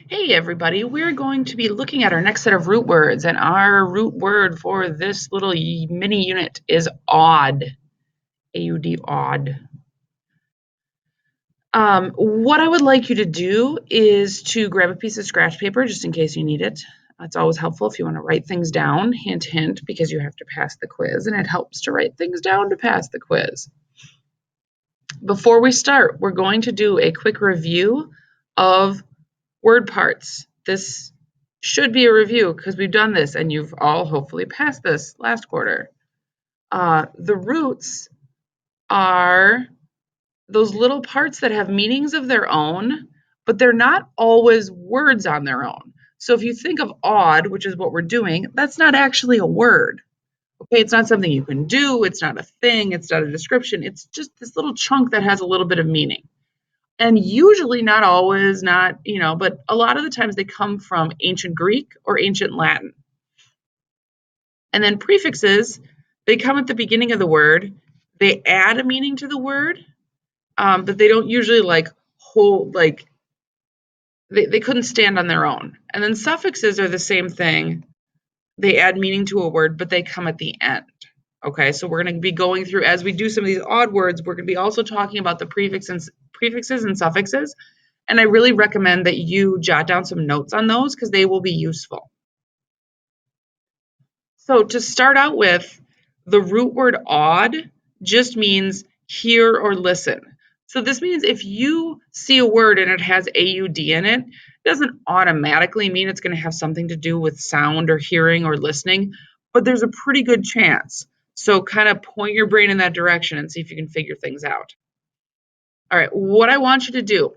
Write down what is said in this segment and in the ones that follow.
Hey everybody, we're going to be looking at our next set of root words, and our root word for this little mini unit is odd. A-U-D, odd. What I would like you to do is to grab a piece of scratch paper just in case you need it. It's always helpful if you want to write things down, hint, hint, because you have to pass the quiz, and it helps to write things down to pass the quiz. Before we start, we're going to do a quick review of word parts. This should be a review because we've done this and you've all hopefully passed this last quarter. The roots are those little parts that have meanings of their own, but they're not always words on their own. So if you think of odd, which is what we're doing, that's not actually a word. Okay, it's not something you can do, it's not a thing, it's not a description, it's just this little chunk that has a little bit of meaning. And usually, not always, not, but a lot of the times they come from ancient Greek or ancient Latin. And then prefixes, they come at the beginning of the word. They add a meaning to the word, but they don't usually they couldn't stand on their own. And then suffixes are the same thing. They add meaning to a word, but they come at the end. Okay, so we're going to be going through, as we do some of these odd words, we're going to be also talking about the prefixes and suffixes. And I really recommend that you jot down some notes on those because they will be useful. So to start out with, the root word odd just means hear or listen. So this means if you see a word and it has A-U-D in it, it doesn't automatically mean it's going to have something to do with sound or hearing or listening, but there's a pretty good chance. So kind of point your brain in that direction and see if you can figure things out. All right, what I want you to do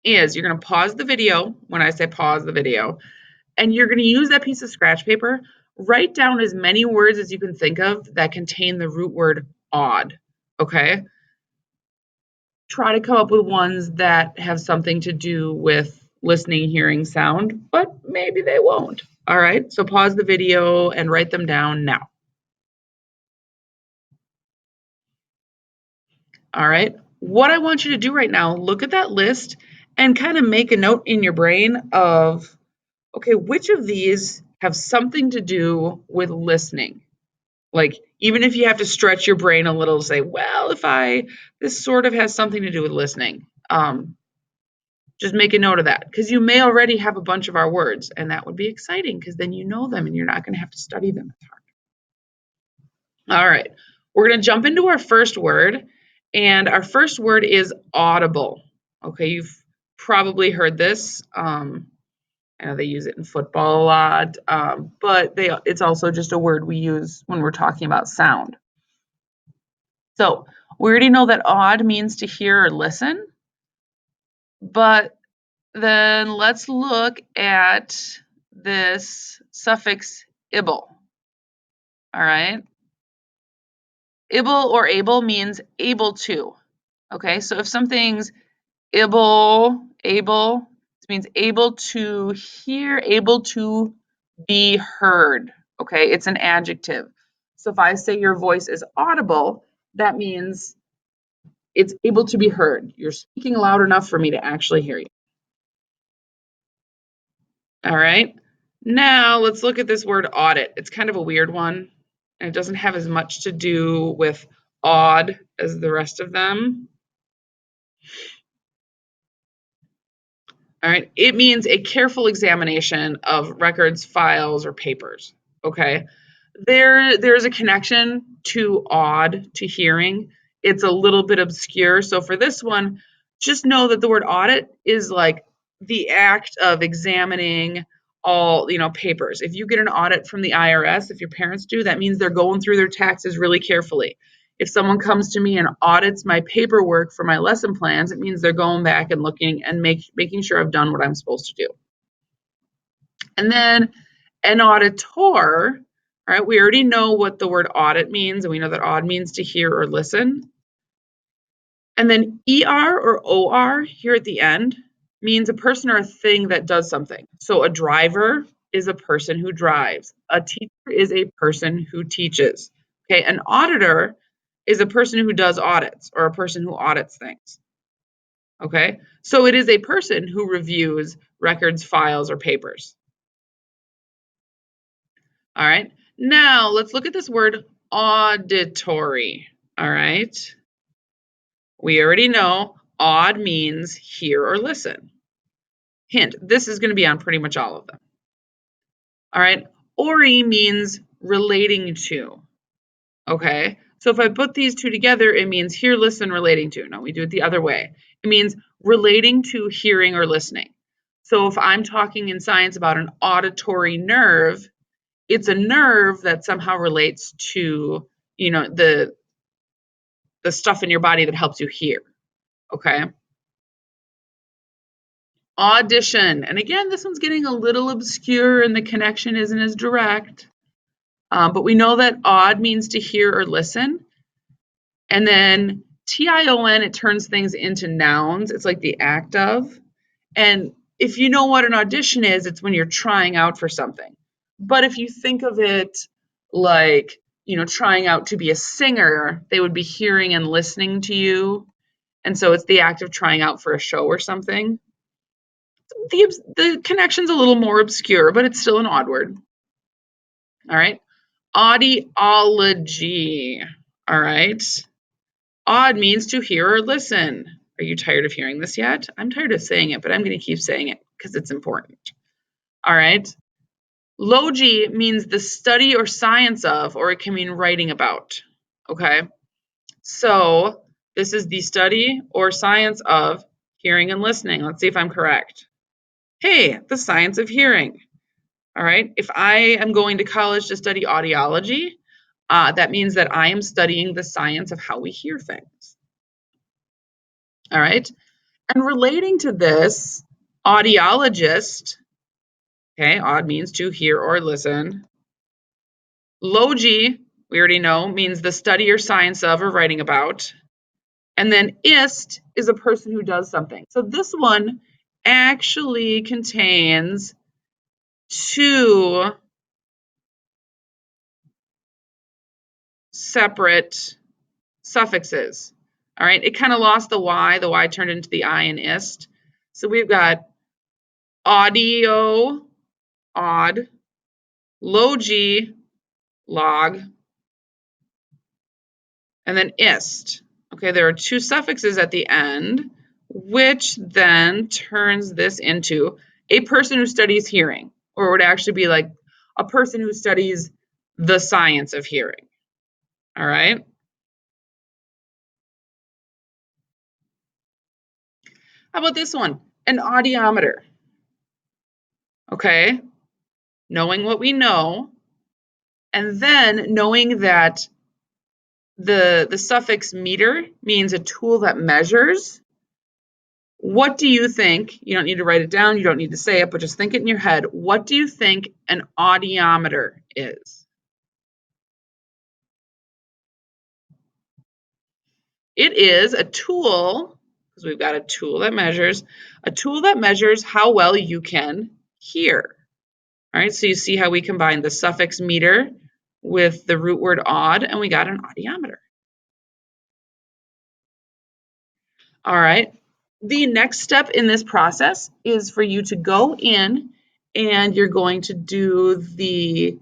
is you're going to pause the video when I say pause the video, and you're going to use that piece of scratch paper, write down as many words as you can think of that contain the root word odd, okay? Try to come up with ones that have something to do with listening, hearing, sound, but maybe they won't. All right, so pause the video and write them down now. All right, what I want you to do right now, look at that list and kind of make a note in your brain of, okay, which of these have something to do with listening? Like, even if you have to stretch your brain a little to say, well, this sort of has something to do with listening, just make a note of that because you may already have a bunch of our words, and that would be exciting because then you know them and you're not going to have to study them as hard. All right, we're going to jump into our first word, and our first word is audible. Okay, you've probably heard this. I know they use it in football a lot, but it's also just a word we use when we're talking about sound. So we already know that odd means to hear or listen, but then let's look at this suffix ible. All right. Ible or able means able to. Okay, so if something's able, this means able to hear, able to be heard. Okay, it's an adjective. So if I say your voice is audible, that means it's able to be heard. You're speaking loud enough for me to actually hear you. All right. Now let's look at this word audit. It's kind of a weird one, and it doesn't have as much to do with odd as the rest of them. All right. It means a careful examination of records, files, or papers. Okay. There's a connection to odd to hearing. It's a little bit obscure. So for this one, just know that the word audit is like the act of examining all, papers. If you get an audit from the IRS, if your parents do, that means they're going through their taxes really carefully. If someone comes to me and audits my paperwork for my lesson plans, it means they're going back and looking and making sure I've done what I'm supposed to do. And then an auditor, all right, we already know what the word audit means, and we know that odd means to hear or listen. And then ER or OR here at the end means a person or a thing that does something. So a driver is a person who drives. A teacher is a person who teaches. Okay, an auditor is a person who does audits or a person who audits things. Okay, so it is a person who reviews records, files, or papers. All right, now let's look at this word auditory. All right, we already know aud means hear or listen. Hint, this is going to be on pretty much all of them. All right, ori means relating to. Okay, so if I put these two together, it means hear, listen, relating to. No, we do it the other way. It means relating to hearing or listening. So if I'm talking in science about an auditory nerve, it's a nerve that somehow relates to, the stuff in your body that helps you hear. Okay. Audition. And again, this one's getting a little obscure and the connection isn't as direct. But we know that aud means to hear or listen. And then tion, it turns things into nouns. It's like the act of. And if you know what an audition is, it's when you're trying out for something. But if you think of it like, trying out to be a singer, they would be hearing and listening to you. And so it's the act of trying out for a show or something. The connection's a little more obscure, but it's still an odd word. All right. Audiology. All right. Aud means to hear or listen. Are you tired of hearing this yet? I'm tired of saying it, but I'm going to keep saying it because it's important. All right. Logi means the study or science of, or it can mean writing about. Okay. So this is the study or science of hearing and listening. Let's see if I'm correct. Hey, the science of hearing. All right. If I am going to college to study audiology, that means that I am studying the science of how we hear things. All right. And relating to this, audiologist, okay, aud means to hear or listen. Logi, we already know, means the study or science of or writing about. And then ist is a person who does something. So this one actually contains two separate suffixes. All right, it kind of lost the Y turned into the I in ist. So we've got audio, aud, logi, log, and then ist. Okay, there are two suffixes at the end, which then turns this into a person who studies hearing, or it would actually be like a person who studies the science of hearing. All right. How about this one? An audiometer. Okay. Knowing what we know, and then knowing that the suffix meter means a tool that measures. What do you think? You don't need to write it down, you don't need to say it, but just think it in your head. What do you think an audiometer is? It is a tool, because we've got a tool that measures how well you can hear. All right, so you see how we combine the suffix meter with the root word aud, and we got an audiometer. All right. The next step in this process is for you to go in and you're going to do the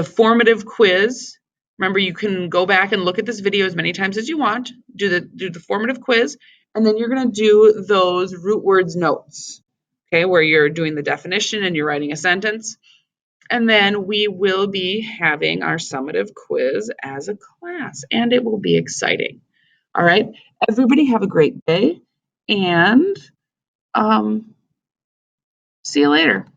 formative quiz. Remember, you can go back and look at this video as many times as you want. Do the formative quiz, and then you're going to do those root words notes, okay, where you're doing the definition and you're writing a sentence. And then we will be having our summative quiz as a class, and it will be exciting. All right. Everybody have a great day, and see you later.